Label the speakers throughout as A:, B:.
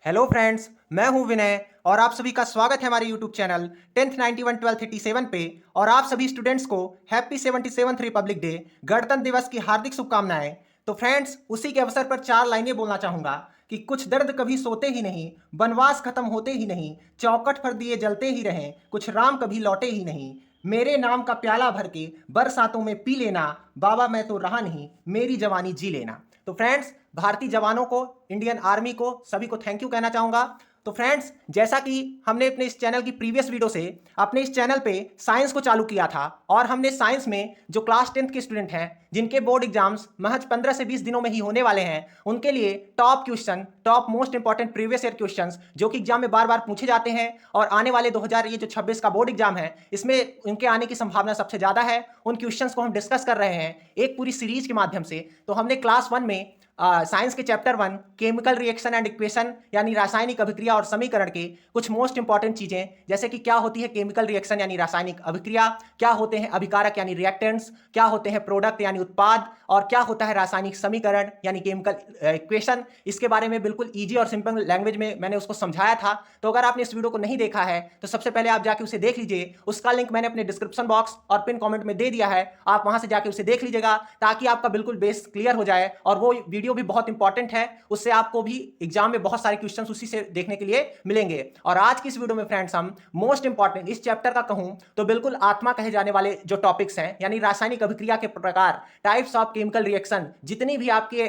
A: Hello friends, मैं हूं विनय और आप सभी का स्वागत है हमारे यूट्यूब चैनल 10th 91 12th 87 पे। और आप सभी स्टूडेंट्स को हैप्पी 77th रिपब्लिक डे, गणतंत्र दिवस की हार्दिक शुभकामनाएं। तो फ्रेंड्स, उसी के अवसर पर चार लाइनें बोलना चाहूंगा कि कुछ दर्द कभी सोते ही नहीं, वनवास खत्म होते ही नहीं, चौखट पर दिए जलते ही रहें, कुछ राम कभी लौटे ही नहीं, मेरे नाम का प्याला भर के बरसातों में पी लेना, बाबा मैं तो रहा नहीं, मेरी जवानी जी लेना। तो फ्रेंड्स, भारतीय जवानों को, इंडियन आर्मी को, सभी को थैंक यू कहना चाहूंगा। तो फ्रेंड्स, जैसा कि हमने अपने इस चैनल की प्रीवियस वीडियो से अपने इस चैनल पे साइंस को चालू किया था और हमने साइंस में जो क्लास 10th के स्टूडेंट हैं जिनके बोर्ड एग्जाम्स महज 15 से 20 दिनों में ही होने वाले हैं, उनके लिए top question, top most important previous year questions जो कि एग्जाम में बार बार पूछे जाते हैं और आने वाले 2026 का बोर्ड एग्जाम है, इसमें इनके आने की संभावना सबसे ज्यादा है। उन क्वेश्चंस को हम डिस्कस कर रहे हैं एक पूरी सीरीज के माध्यम से। तो हमने क्लास 1 में साइंस के chapter 1 chemical reaction and equation यानी रासायनिक अभिक्रिया और समीकरण के कुछ मोस्ट इंपॉर्टेंट चीजें, जैसे कि क्या होती है केमिकल रिएक्शन यानी रासायनिक अभिक्रिया, क्या होते हैं अभिकारक यानी रिएक्टेंट्स, क्या होते हैं प्रोडक्ट यानी उत्पाद, और क्या होता है रासायनिक समीकरण यानी केमिकल इक्वेशन। इसके बारे में बिल्कुल ईजी और सिंपल लैंग्वेज में मैंने उसको समझाया था। तो अगर आपने इस वीडियो को नहीं देखा है तो सबसे पहले आप जाके उसे देख लीजिए। उसका लिंक मैंने अपने डिस्क्रिप्शन बॉक्स और पिन कमेंट में दे दिया है, आप वहां से जाके उसे देख लीजिएगा ताकि आपका बिल्कुल बेस क्लियर हो जाए। और वो वीडियो भी बहुत इंपॉर्टेंट है, उससे आपको भी एग्जाम में बहुत सारे क्वेश्चंस उसी से देखने के लिए मिलेंगे। और आज की इस वीडियो में फ्रेंड्स हम मोस्ट इंपॉर्टेंट इस चैप्टर का कहूं तो बिल्कुल आत्मा कहे जाने वाले जो टॉपिक्स हैं यानी रासायनिक अभिक्रिया के प्रकार, टाइप्स ऑफ केमिकल रिएक्शन, जितनी भी आपके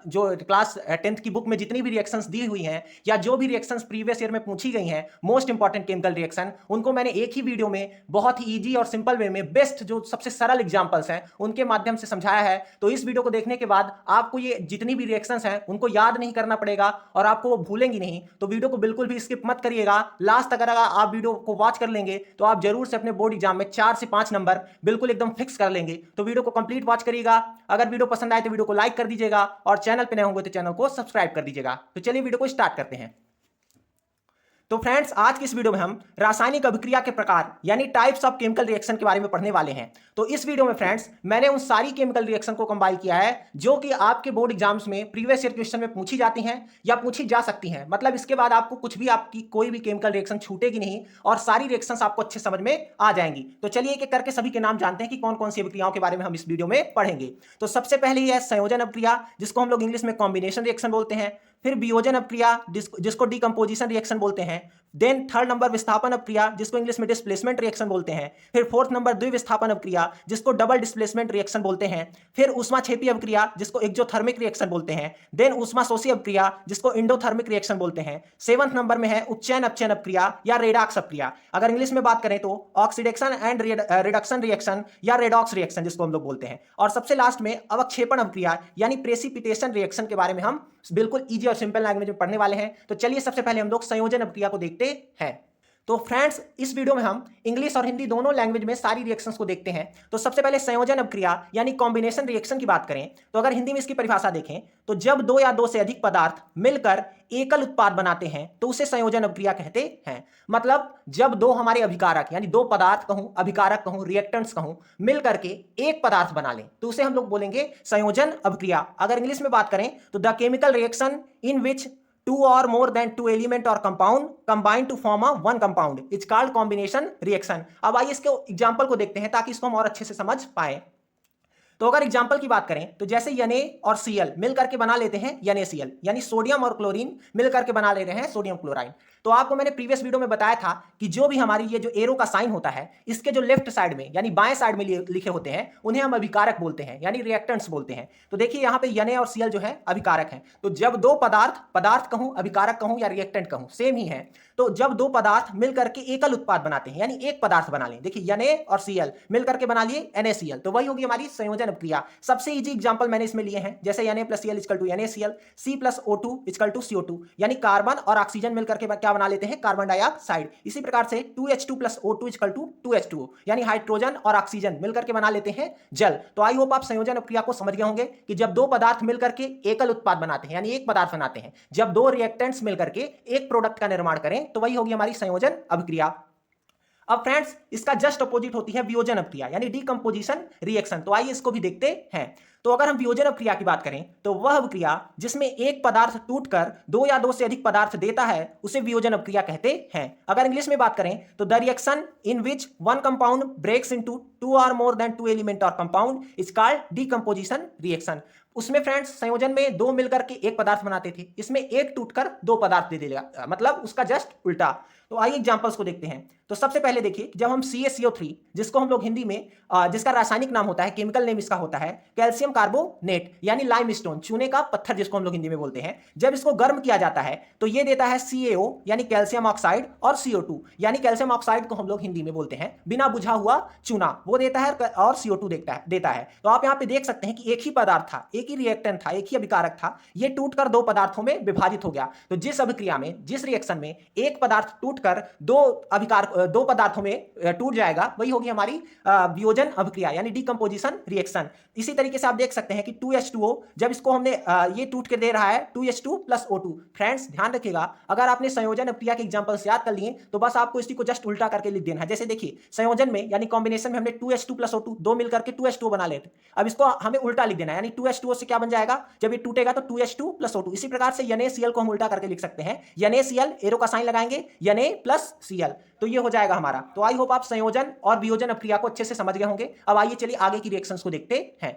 A: जो क्लास 10th की बुक में जितनी भी रिएक्शंस दी हुई हैं या जो भी रिएक्शंस प्रीवियस ईयर में पूछी गई हैं मोस्ट इंपॉर्टेंट केमिकल रिएक्शन, उनको मैंने एक ही वीडियो में बहुत ही ईजी और सिंपल वे में बेस्ट जो सबसे सरल एग्जांपल्स हैं उनके माध्यम से समझाया है। तो इस वीडियो को देखने के बाद आपको ये जितनी भी रिएक्शंस हैं उनको याद नहीं करना पड़ेगा और आपको वो भूलेंगी नहीं। तो वीडियो को बिल्कुल भी स्किप मत करिएगा, लास्ट तक अगर आप वीडियो को वॉच कर लेंगे तो आप जरूर से अपने बोर्ड एग्जाम में 4 से 5 नंबर बिल्कुल एकदम फिक्स कर लेंगे। तो वीडियो को कंप्लीट वॉच करिएगा। अगर वीडियो पसंद आए तो वीडियो को लाइक कर दीजिएगा और चैनल पे नए होंगे तो चैनल को सब्सक्राइब कर दीजिएगा। तो चलिए वीडियो को स्टार्ट करते हैं। तो फ्रेंड्स, आज की इस वीडियो में हम रासायनिक अभिक्रिया के प्रकार यानी टाइप्स ऑफ केमिकल रिएक्शन के बारे में पढ़ने वाले हैं। तो इस वीडियो में फ्रेंड्स मैंने उन सारी केमिकल रिएक्शन को कंबाइन किया है जो कि आपके बोर्ड एग्जाम्स में प्रीवियस ईयर क्वेश्चन में पूछी जाती हैं या पूछी जा सकती हैं। मतलब इसके बाद आपको कुछ भी, आपकी कोई भी केमिकल रिएक्शन छूटेगी नहीं और सारी रिएक्शंस आपको अच्छे समझ में आ जाएंगी। तो चलिए एक एक करके सभी के नाम जानते हैं कि कौन कौन सी अभिक्रियाओं के बारे में हम इस वीडियो में पढ़ेंगे। तो सबसे पहले है संयोजन अभिक्रिया, जिसको हम लोग इंग्लिश में कॉम्बिनेशन रिएक्शन बोलते हैं। फिर वियोजन अभिक्रिया जिसको डीकंपोजिशन रिएक्शन बोलते हैं। देन थर्ड नंबर विस्थापन अभिक्रिया जिसको इंग्लिश में डिस्प्लेसमेंट रिएक्शन बोलते हैं। फिर फोर्थ नंबर द्विविस्थापन अभिक्रिया जिसको डबल डिस्प्लेसमेंट रिएक्शन बोलते हैं। फिर ऊष्माक्षेपी अभिक्रिया जिसको एक्सोथर्मिक रिएक्शन बोलते हैं। देन ऊष्माशोषी अभिक्रिया जिसको इंडोथर्मिक रिएक्शन बोलते हैं। सेवंथ नंबर में है उपचयन अपचयन अभिक्रिया या रेडॉक्स अभिक्रिया। अगर इंग्लिश में बात करें तो ऑक्सीडेशन एंड रिडक्शन रिएक्शन या रेडॉक्स रिएक्शन जिसको हम लोग बोलते हैं। और सबसे लास्ट में अवक्षेपण अभिक्रिया यानी प्रेसिपिटेशन रिएक्शन के बारे में हम बिल्कुल इजी और सिंपल लैंग्वेज में पढ़ने वाले हैं। तो चलिए सबसे पहले हम लोग संयोजन अभिक्रिया को देखते हैं। तो फ्रेंड्स, इस वीडियो में हम इंग्लिश और हिंदी दोनों लैंग्वेज में सारी रिएक्शंस को देखते हैं। तो सबसे पहले संयोजन अभिक्रिया यानी कॉम्बिनेशन रिएक्शन की बात करें तो अगर हिंदी में इसकी परिभाषा देखें तो जब दो या दो से अधिक पदार्थ मिलकर एकल उत्पाद बनाते हैं तो उसे संयोजन अभिक्रिया कहते हैं। मतलब जब दो हमारे अभिकारक यानी दो पदार्थ कहूं, अभिकारक कहूं, रिएक्टेंट्स कहूं, मिल करके एक पदार्थ बना लें तो उसे हम लोग बोलेंगे संयोजन अभिक्रिया। अगर इंग्लिश में बात करें तो the chemical reaction in which two or more than two element or compound combine to form a one compound it's called combination reaction। अब आइए इसके एग्जांपल को देखते हैं ताकि इसको हम और अच्छे से समझ पाए। तो अगर एग्जांपल की बात करें तो जैसे Na और Cl मिलकर के बना लेते हैं NaCl, यानी सोडियम और क्लोरीन मिलकर के बना ले रहे हैं सोडियम क्लोराइड। तो आपको मैंने प्रीवियस वीडियो में बताया था कि जो भी हमारी ये जो एरो का साइन होता है इसके जो लेफ्ट साइड में यानी बाएं साइड में लिखे होते हैं उन्हें हम अभिकारक बोलते हैं यानी रिएक्टेंट्स बोलते हैं। तो देखिए यहाँ पे Na और Cl जो है अभिकारक हैं। तो जब दो पदार्थ कहूं, अभिकारक कहूं या रिएक्टेंट कहूं, सेम ही है। तो जब दो पदार्थ मिलकर के एकल उत्पाद बनाते हैं यानी एक पदार्थ बना लें, देखिए Na और Cl मिलकर के बना लिए NaCl, तो वही होगी हमारी संयोजन अभिक्रिया। सबसे इजी एग्जांपल मैंने इसमें लिए हैं, जैसे Na + Cl = NaCl, C + O2 = CO2, यानी कार्बन और ऑक्सीजन मिलकर के क्या बना लेते हैं, कार्बन डाइऑक्साइड। इसी प्रकार से 2H2 + O2 = 2H2O, यानी हाइड्रोजन और ऑक्सीजन मिलकर के बना लेते हैं जल। तो आई होप आप संयोजन अभिक्रिया को समझ गए होंगे कि जब दो पदार्थ मिलकर के एकल उत्पाद बनाते हैं यानी एक पदार्थ बनाते हैं, जब दो रिएक्टेंट्स मिलकर के एक प्रोडक्ट का निर्माण करें तो वही होगी हमारी संयोजन अभिक्रिया। अब फ्रेंड्स, इसका जस्ट अपोजिट होती है वियोजन अभिक्रिया यानी डीकंपोजिशन रिएक्शन। तो आइए इसको भी देखते हैं। तो अगर हम वियोजन अभिक्रिया की बात करें तो वह अभिक्रिया जिसमें एक पदार्थ टूटकर दो या दो से अधिक पदार्थ देता है उसे वियोजन अभिक्रिया कहते हैं। अगर इंग्लिश में बात करें तो the reaction in which one compound breaks into two और मोर देन टू एलिमेंट और compound is called decomposition reaction. उसमें फ्रेंड्स संयोजन में दो मिलकर के एक पदार्थ बनाते थे, इसमें एक टूटकर दो पदार्थ दे देगा, मतलब उसका जस्ट उल्टा। तो आइए एग्जांपल्स को देखते हैं। तो सबसे पहले देखिए, जब हम CaCO3 जिसको हम लोग हिंदी में जिसका रासायनिक नाम होता है, केमिकल नेम इसका होता है कैल्शियम कार्बोनेट यानी लाइमस्टोन, चूने का पत्थर जिसको हम लोग हिंदी में बोलते हैं, जब इसको गर्म किया जाता है तो ये देता है CaO यानी कैल्शियम ऑक्साइड और CO2 यानी कैल्शियम ऑक्साइड को हम लोग हिंदी में बोलते हैं बिना बुझा हुआ चूना, वो देता है और CO2 देता है। तो आप यहाँ पे देख सकते हैं कि एक ही पदार्थ था, एक ही रिएक्टेंट था, एक ही अभिकारक था, ये टूटकर दो पदार्थों में विभाजित हो गया। तो जिस अभिक्रिया में, जिस रिएक्शन में एक पदार्थ टूटकर दो पदार्थों में टूट जाएगा वही होगी हमारी वियोजन अभिक्रिया यानी डीकंपोजिशन रिएक्शन। इसी तरीके से आप देख सकते हैं कि 2H2O जब इसको हमने ये टूट के दे रहा है 2H2 + O2। फ्रेंड्स ध्यान रखिएगा, अगर आपने संयोजन अभिक्रिया के एग्जांपल्स याद कर लिए तो बस आपको इसी को जस्ट उल्टा करके लिख देना है। जैसे देखिए, संयोजन में यानी कॉम्बिनेशन में हमने 2H2 + O2 दो मिलकर के 2H2O बना लेते, अब इसको हमें उल्टा लिख देना है, यानी 2H2O से क्या बन जाएगा, जब ये टूटेगा तो 2H2 + O2। इसी प्रकार से NaCl को हम उल्टा करके लिख सकते हैं, NaCl एरो का साइन लगाएंगे Na + Cl, तो ये हो जाएगा हमारा। तो आई होप आप संयोजन और वियोजन अभिक्रिया को अच्छे से समझ गए होंगे। अब आइए चलिए आगे की रिएक्शंस को देखते हैं।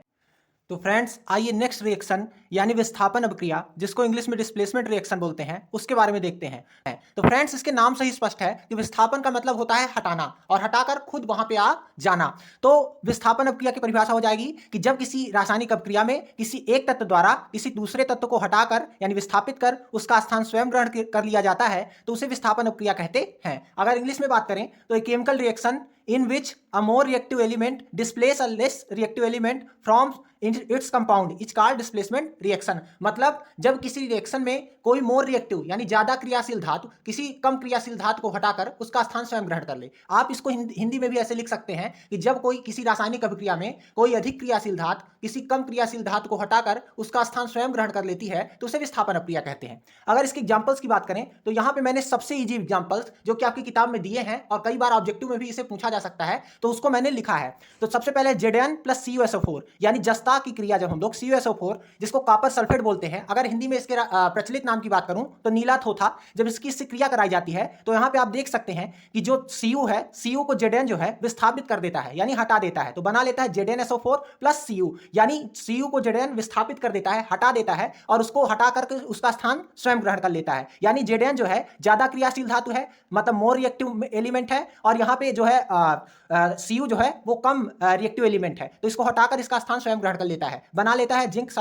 A: तो फ्रेंड्स आइए नेक्स्ट रिएक्शन यानी विस्थापन अभिक्रिया जिसको इंग्लिश में डिस्प्लेसमेंट रिएक्शन बोलते हैं उसके बारे में देखते हैं। तो फ्रेंड्स इसके नाम से ही स्पष्ट है कि विस्थापन का मतलब होता है हटाना और हटाकर खुद वहां पे आ जाना। तो विस्थापन अभिक्रिया की परिभाषा हो जाएगी कि जब किसी रासायनिक अभिक्रिया में किसी एक तत्व द्वारा किसी दूसरे तत्व को हटाकर यानी विस्थापित कर उसका स्थान स्वयं ग्रहण कर लिया जाता है तो उसे विस्थापन अभिक्रिया कहते हैं। अगर इंग्लिश में बात करें तो a chemical reaction in which a more reactive element displace a less reactive element from its compound is called displacement reaction। मतलब जब किसी रिएक्शन में कोई मोर रिएक्टिव यानी ज्यादा क्रियाशील धातु किसी कम क्रियाशील धातु को हटाकर उसका स्थान स्वयं ग्रहण कर ले। आप इसको हिंदी में भी ऐसे लिख सकते हैं कि जब कोई किसी रासायनिक अभिक्रिया में कोई अधिक क्रियाशील धातु किसी कम क्रियाशील धातु को हटाकर उसका स्थान स्वयं ग्रहण कर लेती है तो उसे विस्थापन अभिक्रिया कहते हैं। अगर इसके एग्जांपल्स की बात करें तो यहाँ पे मैंने सबसे इजी एग्जांपल्स जो कि आपकी किताब में दिए हैं और कई बार ऑब्जेक्टिव में भी इसे पूछा जा सकता है तो उसको मैंने लिखा है। तो सबसे पहले Zn + CuSO4 यानी जस्ता की क्रिया, जब हम लोग CuSO4 जिसको कॉपर सल्फेट बोलते हैं, अगर हिंदी में इसके प्रचलित नाम की बात करूं तो नीला थोथा, जब इसकी इससे क्रिया कराई जाती है तो यहाँ पे आप देख सकते हैं कि जो Cu है, Cu को Zn जो है विस्थापित कर देता है यानी हटा देता है, तो बना लेता है ZnSO4 + Cu यानी Cu को Zn विस्थापित कर देता है, हटा देता है और उसको हटा करके उसका स्थान स्वयं ग्रहण कर लेता है। यानी Zn जो है ज्यादा क्रियाशील धातु है, मतलब मोर रिएक्टिव एलिमेंट है, और यहाँ पे जो है Cu जो है वो कम रिएक्टिव एलिमेंट है, तो इसको हटाकर इसका स्थान स्वयं ग्रहण कर लेता है, बना लेता है जिंक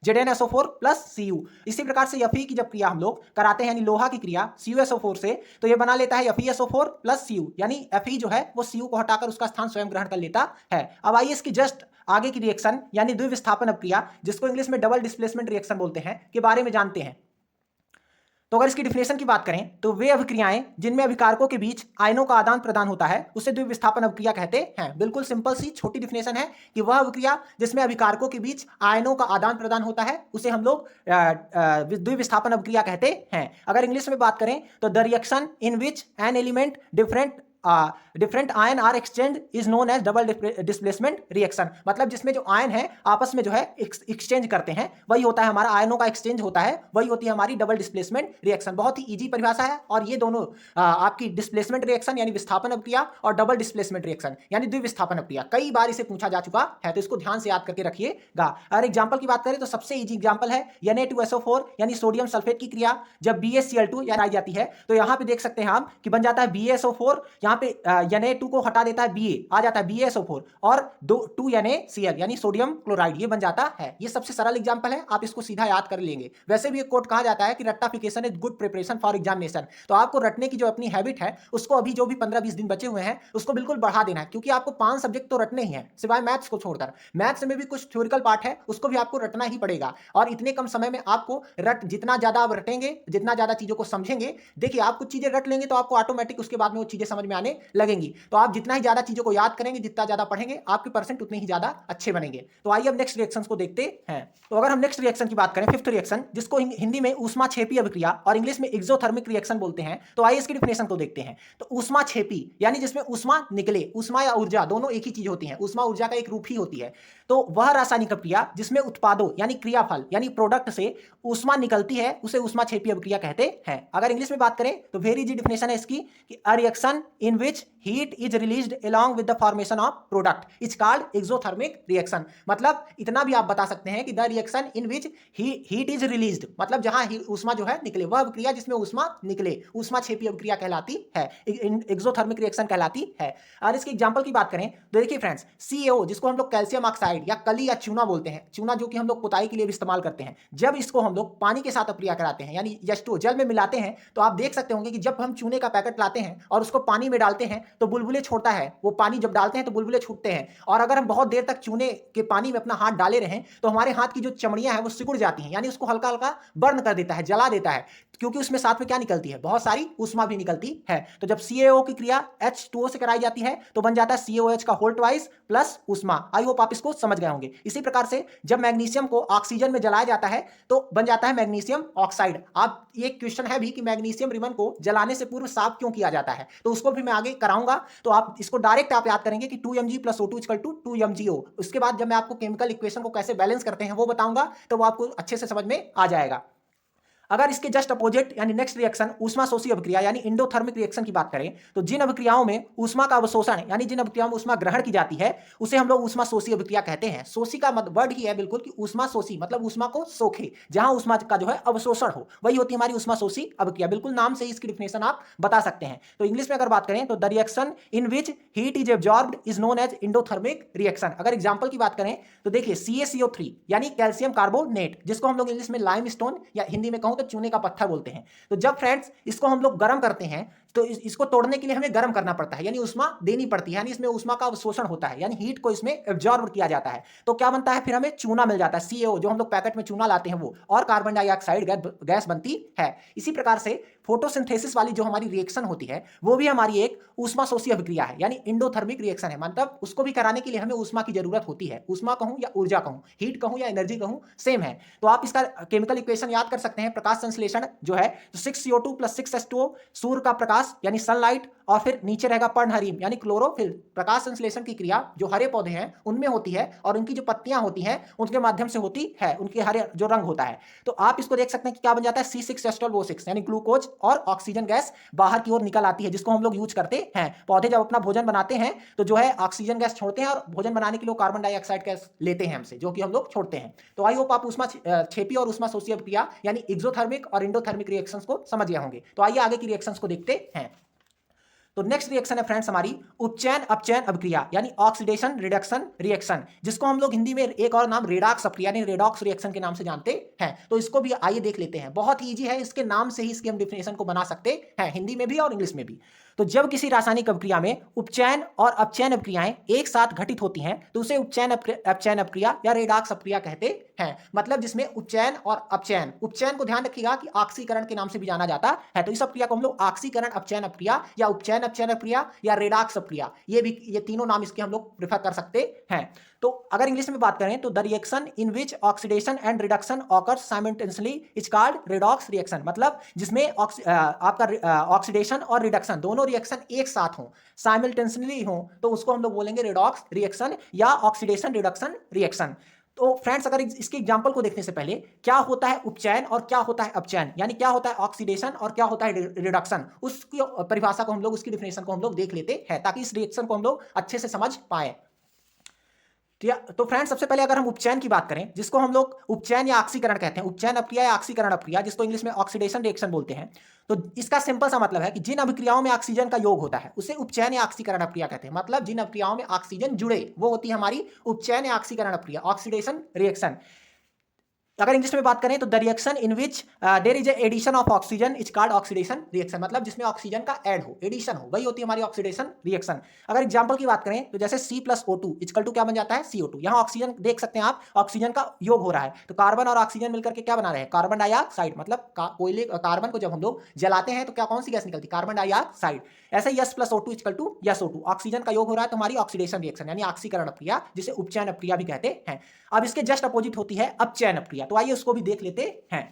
A: ZnSO4 + Cu। इसी प्रकार से Fe की जब क्रिया हम लोग कराते हैं यानी लोहा की क्रिया CuSO4 से, तो ये बना लेता है FeSO4 + Cu यानी Fe जो है वो Cu को हटाकर उसका स्थान स्वयं ग्रहण कर लेता है। अब आइए इसकी जस्ट आगे की रिएक्शन यानी द्विविस्थापन अभिक्रिया जिसको इंग्लिश में डबल डिस्प्लेसमेंट रिएक्शन बोलते हैं के बारे में जानते हैं। तो अगर इसकी डिफिनेशन की बात करें तो वे अभिक्रियाएं जिनमें अभिकारकों के बीच आयनों का आदान प्रदान होता है उसे द्विविस्थापन अभिक्रिया कहते हैं। बिल्कुल सिंपल सी छोटी डिफिनेशन है कि वह अभिक्रिया जिसमें अभिकारकों के बीच आयनों का आदान प्रदान होता है उसे हम लोग द्विविस्थापन अभिक्रिया कहते हैं। अगर इंग्लिश में बात करें तो the reaction in which an element different ion are exchange is known as double displacement reaction. मतलब जिसमें जो आयन है आपस में जो है एक्सचेंज करते हैं वही होता है हमारा, आयनों का एक्सचेंज होता है वही होती है हमारी डबल डिस्प्लेसमेंट रिएक्शन। बहुत ही इजी परिभाषा है और ये दोनों आपकी डिस्प्लेसमेंट रिएक्शन यानी विस्थापन अभिक्रिया और डबल डिस्प्लेसमेंट रिएक्शन यानी द्विविस्थापन अभिक्रिया कई बार इसे पूछा जा चुका है, तो इसको ध्यान से याद करके रखिएगा। अगर एग्जाम्पल की बात करें तो सबसे इजी एग्जाम्पल है Na2SO4 यानी सोडियम सल्फेट की क्रिया जब BaCl2 यानी आई जाती है तो यहाँ पे देख सकते हैं हम कि बन जाता है BaSO4, यहाँ पे Na2 को हटा देता है Ba, आ जाता है BaSO4 और 2 NaCl यानी सोडियम क्लोराइड, ये बन जाता है। ये सबसे सरल एग्जांपल है, आप इसको सीधा याद कर लेंगे। वैसे भी एक कोट कहा जाता है कि रट्टाफिकेशन is good preparation for examination, तो आपको रटने की जो अपनी हैबिट है उसको अभी जो भी 15-20 दिन बचे हुए हैं उसको बिल्कुल बढ़ा देना है, क्योंकि आपको 5 सब्जेक्ट तो रटने ही हैं सिवाय मैथ्स को छोड़कर। मैथ्स में भी कुछ थ्योरिकल पार्ट है उसको भी आपको रटना ही पड़ेगा, और इतने कम समय में आपको जितना ज्यादा आप रटेंगे, जितना ज्यादा चीजों को समझेंगे, देखिए आप कुछ चीजें रट लेंगे तो आपको ऑटोमेटिक उसके बाद में वो चीजें समझ में आनी आने लगेंगी। तो आप जितना ही ज्यादा चीजों को याद करेंगे, जितना ज्यादा पढ़ेंगे, आपके परसेंट उतने ही ज्यादा अच्छे बनेंगे। तो आइए अब नेक्स्ट रिएक्शन को देखते हैं। तो अगर हम नेक्स्ट रिएक्शन की बात करें, फिफ्थ रिएक्शन, जिसको हिंदी में ऊष्माक्षेपी अभिक्रिया और इंग्लिश में एक्सोथर्मिक रिएक्शन बोलते हैं, तो आइए इसकी डिफिनेशन को देखते हैं। तो ऊष्माक्षेपी यानी जिसमें ऊष्मा निकले, ऊष्मा या ऊर्जा दोनों एक ही चीज होती है, ऊष्मा ऊर्जा का एक रूप ही होती है। तो वह रासायनिक अभिक्रिया जिसमें उत्पादों यानी क्रियाफल यानी प्रोडक्ट से ऊष्मा निकलती है, उसे ऊष्माक्षेपी अभिक्रिया कहते हैं। अगर इंग्लिश में बात करें तो वेरी इजी डिफिनेशन है इसकी कि अ reaction in which heat is released along with the formation of product is called exothermic reaction. मतलब इतना भी आप बता सकते हैं कि the reaction in which heat is released, मतलब जहां ऊष्मा जो है निकले, वह अभिक्रिया जिसमें ऊष्मा निकले ऊष्माक्षेपी अभिक्रिया कहलाती है, एक्सोथर्मिक रिएक्शन कहलाती है। और इसके एग्जांपल की बात करें तो देखिए फ्रेंड्स, CaO जिसको हम लोग कैल्शियम ऑक्साइड या कली या चूना बोलते हैं, चूना जो कि हम लोग पुताई के लिए भी इस्तेमाल करते हैं, जब इसको हम लोग पानी के साथ अभिक्रिया कराते हैं यानी H2O जल में मिलाते हैं, तो आप देख सकते होंगे कि जब हम चूने का पैकेट लाते हैं और उसको पानी में डालते हैं तो बुलबुले छोड़ता है, वो पानी जब डालते हैं तो बुलबुले छूटते हैं। और अगर हम बहुत देर तक चूने के पानी में अपना हाथ डाले रहें तो हमारे हाथ की जो चमड़ियां हैं वो सिकुड़ जाती हैं, यानी उसको हल्का हल्का बर्न कर देता है, जला देता है, क्योंकि उसमें साथ में क्या निकलती है, बहुत सारी ऊष्मा भी निकलती है। तो जब CaO की क्रिया H2O से कराई जाती है तो बन जाता है CaOH का होल ट्वाइस प्लस ऊष्मा। आई होप आप इसको समझ गए होंगे। इसी प्रकार से जब मैग्नीशियम को ऑक्सीजन में जलाया जाता है तो बन जाता है मैग्नीशियम ऑक्साइड। आप ये क्वेश्चन है भी कि मैग्नीशियम रिबन को जलाने से पूर्व साफ क्यों किया जाता है, तो उसको भी मैं आगे कराऊंगा। तो आप इसको डायरेक्ट आप याद करेंगे कि 2mg + O2 = 2mgO। उसके बाद जब मैं आपको केमिकल इक्वेशन को कैसे बैलेंस करते हैं वो बताऊंगा, तो वो आपको अच्छे से समझ में आ जाएगा। अगर इसके जस्ट अपोजिट यानी नेक्स्ट रिएक्शन ऊष्मा शोषी अभिक्रिया यानी इंडोथर्मिक रिएक्शन की बात करें, तो जिन अभिक्रियाओं में ऊष्मा का अवशोषण यानी जिन अभिक्रियाओं में ऊष्मा ग्रहण की जाती है उसे हम लोग ऊष्मा शोषी अभिक्रिया कहते हैं। शोषी का वर्ड ही है बिल्कुल कि ऊष्मा शोषी, मतलब ऊष्मा को सोखे, जहां ऊष्मा का जो है अवशोषण हो, वही होती है हमारी ऊष्मा शोषी अभिक्रिया। बिल्कुल नाम से ही इसकी डिफिनेशन आप बता सकते हैं। तो इंग्लिश में अगर बात करें तो the reaction in which heat is absorbed is known as endothermic reaction. अगर एग्जांपल की बात करें तो देखिए CaCO3 यानी कैल्शियम कार्बोनेट, जिसको हम लोग इंग्लिश में लाइमस्टोन या हिंदी में कहूं तो चूने का पत्थर बोलते हैं। तो जब फ्रेंड्स इसको हम लोग गर्म करते हैं तो इसको तोड़ने के लिए हमें गर्म करना पड़ता है, यानी ऊष्मा देनी पड़ती है, यानी इसमें ऊष्मा का अवशोषण होता है, यानी हीट को इसमें एब्जॉर्ब किया जाता है। तो क्या बनता है, फिर हमें चूना मिल जाता है, CaO, जो हम लोग पैकेट में चूना लाते हैं वो, और कार्बन डाइऑक्साइड गैस बनती है। इसी प्रकार से फोटोसिंथेसिस वाली जो हमारी रिएक्शन होती है वो भी हमारी एक ऊष्मा शोषी अभिक्रिया है, यानी इंडोथर्मिक रिएक्शन है। मतलब उसको भी कराने के लिए हमें ऊष्मा की जरूरत होती है। ऊष्मा कहूं या ऊर्जा कहूं, हीट कहूं या एनर्जी कहूं, सेम है। तो आप इसका केमिकल इक्वेशन याद कर सकते हैं। प्रकाश संश्लेषण जो है तो 6CO2 + 6H2O, सूर्य का प्रकाश यानी सनलाइट, और फिर नीचे रहेगा पर्णहरिम यानी क्लोरोफिल। प्रकाश संश्लेषण की क्रिया जो हरे पौधे हैं उनमें होती है और उनकी जो पत्तियां होती हैं उनके माध्यम से होती है, उनके हरे जो रंग होता है। तो आप इसको देख सकते हैं कि क्या बन जाता है, C6H12O6 यानी ग्लूकोज और ऑक्सीजन गैस बाहर की ओर निकल आती है, जिसको हम लोग यूज करते हैं। पौधे जब अपना भोजन बनाते हैं तो जो है ऑक्सीजन गैस छोड़ते हैं और भोजन बनाने के लिए कार्बन डाइऑक्साइड गैस लेते हैं हमसे, जो कि हम लोग छोड़ते हैं। तो आई होप आप ऊष्मा क्षेपी और ऊष्मा शोषी अभिक्रिया यानी एक्सोथर्मिक और इंडोथर्मिक रिएक्शंस को समझ गए होंगे। तो आइए आगे की रिएक्शंस को देखते हैं। तो नेक्स्ट रिएक्शन है फ्रेंड्स हमारी उपचयन अपचयन अभिक्रिया यानी ऑक्सीडेशन रिडक्शन रिएक्शन, जिसको हम लोग हिंदी में एक और नाम रेडॉक्स अभिक्रिया यानी रेडॉक्स रिएक्शन के नाम से जानते हैं। तो इसको भी आइए देख लेते हैं। बहुत ही इजी है, इसके नाम से ही इसकी हम डिफिनेशन को बना सकते हैं, हिंदी में भी और इंग्लिश में भी। तो जब किसी रासायनिक अभिक्रिया में उपचयन और अपचयन अभिक्रियाएं एक साथ घटित होती हैं तो उसे उपचयन अपचयन अभिक्रिया या रेडॉक्स अभिक्रिया कहते हैं। मतलब जिसमें उपचयन और अपचयन, उपचयन को ध्यान रखिएगा कि ऑक्सीकरण के नाम से भी जाना जाता है। तो इस अभिक्रिया को हम लोग ऑक्सीकरण अपचयन अभिक्रिया या उपचयन अपचयन अभिक्रिया या रेडॉक्स अभिक्रिया, ये तीनों नाम इसके हम लोग प्रेफर कर सकते हैं। तो अगर इंग्लिश में बात करें तो the reaction in which oxidation and reduction occurs simultaneously is called redox reaction. मतलब जिसमें आपका ऑक्सीडेशन और रिडक्शन दोनों रिएक्शन एक साथ हों, साइमल्टेनियसली हों, तो उसको हम लोग बोलेंगे रेडॉक्स रिएक्शन या ऑक्सीडेशन रिडक्शन रिएक्शन। तो फ्रेंड्स अगर इसके एग्जांपल को देखने से पहले क्या होता है उपचयन और क्या होता है अपचयन, यानी क्या होता है ऑक्सीडेशन और क्या होता है रिडक्शन, उसकी परिभाषा को हम लोग, उसकी डिफिनेशन को हम लोग देख लेते हैं ताकि इस रिएक्शन को हम लोग अच्छे से समझ पाए। तो फ्रेंड्स सबसे पहले अगर हम उपचयन की बात करें, जिसको हम लोग उपचयन या ऑक्सीकरण कहते हैं, उपचयन अभिक्रिया या ऑक्सीकरण अभिक्रिया, जिसको इंग्लिश में ऑक्सीडेशन रिएक्शन बोलते हैं, तो इसका सिंपल सा मतलब है कि जिन अभिक्रियाओं में ऑक्सीजन का योग होता है उसे उपचयन या ऑक्सीकरण अभिक्रिया कहते हैं। मतलब जिन अभिक्रियाओं में ऑक्सीजन जुड़े वो होती है हमारी उपचयन या ऑक्सीकरण अभिक्रिया, ऑक्सीडेशन रिएक्शन। अगर इंग्लिश में बात करें तो the reaction in which there is addition of oxygen is called oxidation reaction, मतलब जिसमें ऑक्सीजन का ऐड हो, एडिशन हो, वही होती है हमारी ऑक्सीडेशन रिएक्शन। अगर एग्जांपल की बात करें तो जैसे C+O2 इक्वल टू क्या बन जाता है CO2। यहाँ ऑक्सीजन देख सकते हैं आप, ऑक्सीजन का योग हो रहा है, तो कार्बन और ऑक्सीजन मिलकर के क्या बना रहे हैं, कार्बन डाइऑक्साइड, मतलब कोयले कार्बन को जब हम लोग जलाते हैं तो क्या कौन सी गैस निकलती है, कार्बन डाइऑक्साइड। ऐसे ही S+O2 equal to SO2, oxygen का योग हो रहा है तो हमारी ऑक्सीडेशन रिएक्शन यानी ऑक्सीकरण अपक्रिया, जिसे उपचयन अपक्रिया भी कहते हैं। अब इसके जस्ट अपोजिट होती है अपचयन अपक्रिया, तो आइए उसको भी देख लेते हैं।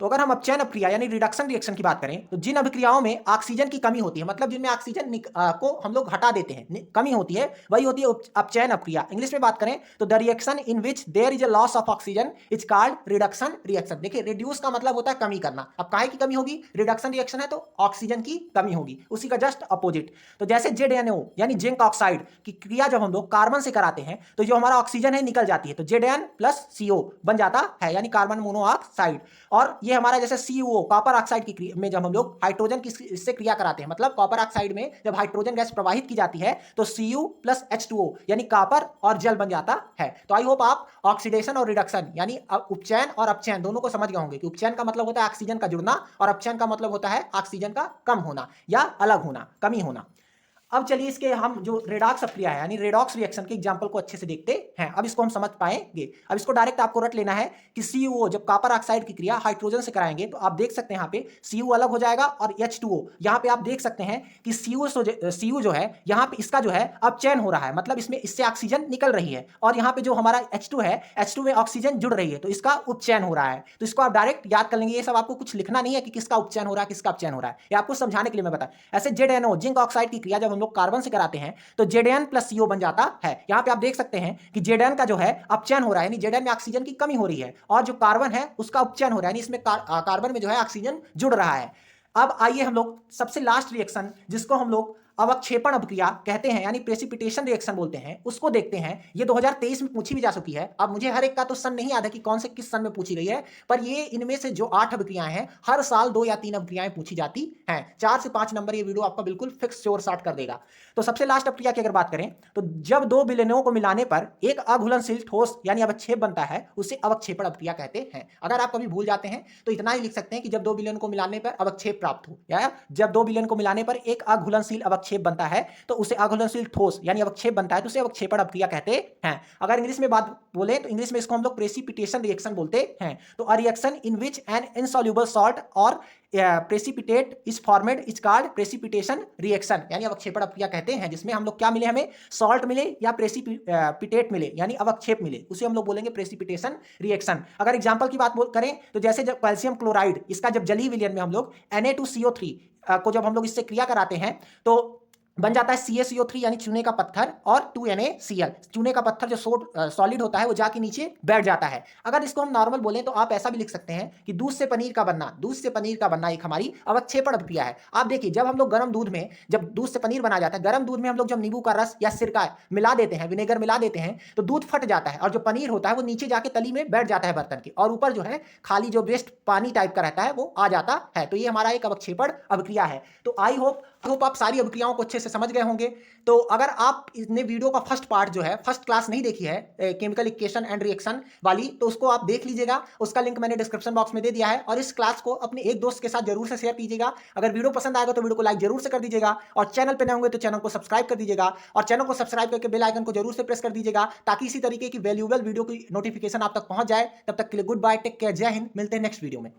A: तो अगर हम अपचयन अपक्रिया यानी रिडक्शन रिएक्शन की बात करें तो जिन अभिक्रियाओं में ऑक्सीजन की कमी होती है, मतलब जिनमें ऑक्सीजन को हम लोग हटा देते हैं, कमी होती है, वही होती है अपचयन अपक्रिया। इंग्लिश में बात करें तो the reaction in which there is a loss of oxygen is called reduction reaction. देखिए रिड्यूस का मतलब होता है कमी करना, अब काहे की कमी होगी, रिडक्शन रिएक्शन है तो ऑक्सीजन की कमी होगी, उसी का जस्ट अपोजिट। तो जैसे ZnO यानी जिंक ऑक्साइड की क्रिया जब हम लोग कार्बन से कराते हैं तो जो हमारा ऑक्सीजन है निकल जाती है, तो Zn प्लस CO बन जाता है यानी कार्बन मोनोऑक्साइड। और ये हमारा जैसे CuO कॉपर ऑक्साइड की में जब हम लोग हाइड्रोजन की इससे क्रिया कराते हैं, मतलब कॉपर ऑक्साइड में जब हाइड्रोजन गैस प्रवाहित की जाती है तो Cu प्लस H2O यानी कॉपर और जल बन जाता है। तो आई होप आप ऑक्सीडेशन और रिडक्शन यानी उपचयन और अपचयन दोनों को समझ गए होंगे कि उपचयन का मतलब होता है ऑक्सीजन का जुड़ना और अपचयन का मतलब होता है ऑक्सीजन का कम होना या अलग होना, कमी होना। अब चलिए इसके हम जो रेडॉक्स अपक्रिया है यानी रेडॉक्स रिएक्शन के एग्जांपल को अच्छे से देखते हैं। अब इसको हम समझ पाएंगे। अब इसको डायरेक्ट आपको रट लेना है कि CuO जब कॉपर ऑक्साइड की क्रिया हाइड्रोजन से कराएंगे तो आप देख सकते हैं यहाँ पे Cu अलग हो जाएगा और H2O यहाँ पे आप देख सकते हैं कि Cu जो है यहाँ पे इसका जो है अपचयन हो रहा है, मतलब इसमें इससे ऑक्सीजन निकल रही है, और यहाँ पे जो हमारा H2 है, H2 में ऑक्सीजन जुड़ रही है तो इसका उपचयन हो रहा है। तो इसको आप डायरेक्ट याद कर लेंगे, ये सब आपको कुछ लिखना नहीं है कि किसका उपचयन हो रहा है किसका अपचयन हो रहा है, ये आपको समझाने के लिए मैं बता। ऐसे ZnO जिंक ऑक्साइड की क्रिया जब हम लोग कार्बन से कराते हैं तो Zn प्लस CO बन जाता है। यहां पे आप देख सकते हैं कि Zn का जो है अपचयन हो रहा है, यानी Zn में ऑक्सीजन की कमी हो रही है, और जो कार्बन है उसका उपचयन हो रहा है, यानी इसमें कार्बन में जो है ऑक्सीजन जुड़ रहा है। अब आइए हम लोग सबसे लास्ट रिएक्शन जिसको हम लोग अवक्षेपण अभिक्रिया कहते हैं यानी प्रेसिपिटेशन रिएक्शन बोलते हैं, उसको देखते हैं। ये 2023 में पूछी भी जा चुकी है। अब मुझे हर एक का तो सन नहीं याद है कि कौन से किस सन में पूछी गई है, पर ये इनमें से जो 8 अभिक्रियाएं हैं हर साल 2 या 3 अभिक्रियाएं पूछी जाती हैं। 4 से 5 नंबर ये वीडियो आपका बिल्कुल फिक्स श्योर शॉट कर देगा। तो सबसे लास्ट अभिक्रिया की अगर बात करें तो जब 2 विलयनों को मिलाने पर एक अघुलनशील ठोस यानी अवक्षेप बनता है, उसे अवक्षेपण अभिक्रिया कहते हैं। अगर आप कभी भूल जाते हैं तो इतना ही लिख सकते हैं कि जब 2 विलयन को मिलाने पर अवक्षेप प्राप्त हो, या जब 2 विलयन को मिलाने पर एक अघुलनशील अवक्षेप बनता है तो उसे अघुलनशील ठोस यानी अवक्षेप बनता है तो उसे अवक्षेपण अभिक्रिया कहते हैं। अगर इंग्लिश में बात बोले तो इंग्लिश में इसको हम लोग प्रेसिपिटेशन रिएक्शन बोलते हैं। तो a reaction in which an insoluble salt or precipitate is formed is called precipitation reaction, यानी अवक्षेपण अभिक्रिया कहते हैं, जिसमें हम लोग क्या मिले, हमें सॉल्ट मिले या प्रेसिपिटेट मिले यानी अवक्षेप मिले, उसे हम लोग बोलेंगे प्रेसिपिटेशन रिएक्शन। अगर एग्जांपल की बात करें तो जैसे जब कैल्शियम क्लोराइड इसका जब जलीय विलयन में हम लोग Na2CO3 को जब हम लोग इससे क्रिया कराते हैं तो बन जाता है CaCO3 यानी चूने का पत्थर और 2NaCl। चूने का पत्थर जो सॉलिड होता है वो जाके नीचे बैठ जाता है। अगर इसको हम नॉर्मल बोलें तो आप ऐसा भी लिख सकते हैं कि दूध से पनीर का बनना एक हमारी अवक्षेपण अभिक्रिया है। आप देखिए जब हम लोग गर्म दूध में, जब दूध से पनीर बना जाता है, गर्म दूध में हम लोग जब नींबू का रस या सिरका मिला देते हैं, विनेगर मिला देते हैं, तो दूध फट जाता है और जो पनीर होता है वो नीचे जाके तली में बैठ जाता है बर्तन के, और ऊपर जो है खाली जो वेस्ट पानी टाइप का रहता है वो आ जाता है। तो ये हमारा एक अवक्षेपण अभिक्रिया है। तो आई होप आप सारी अभिक्रियाओं को अच्छे से समझ गए होंगे। तो अगर आप इसने वीडियो का फर्स्ट पार्ट जो है, फर्स्ट क्लास नहीं देखी है केमिकल इक्वेशन एंड रिएक्शन वाली, तो उसको आप देख लीजिएगा, उसका लिंक मैंने डिस्क्रिप्शन बॉक्स में दे दिया है। और इस क्लास को अपने एक दोस्त के साथ जरूर से शेयर कीजिएगा। अगर वीडियो पसंद आएगा तो वीडियो को लाइक जरूर से कर दीजिएगा, और चैनल पर नए होंगे तो चैनल को सब्सक्राइब कर दीजिएगा, और चैनल को सब्सक्राइब करके बेल आइकन को जरूर से प्रेस कर दीजिएगा, ताकि इसी तरीके की वैल्यूएबल वीडियो की नोटिफिकेशन आप तक पहुंच जाए। तब तक के लिए गुड बाय, टेक केयर, जय हिंद, मिलते हैं नेक्स्ट वीडियो में।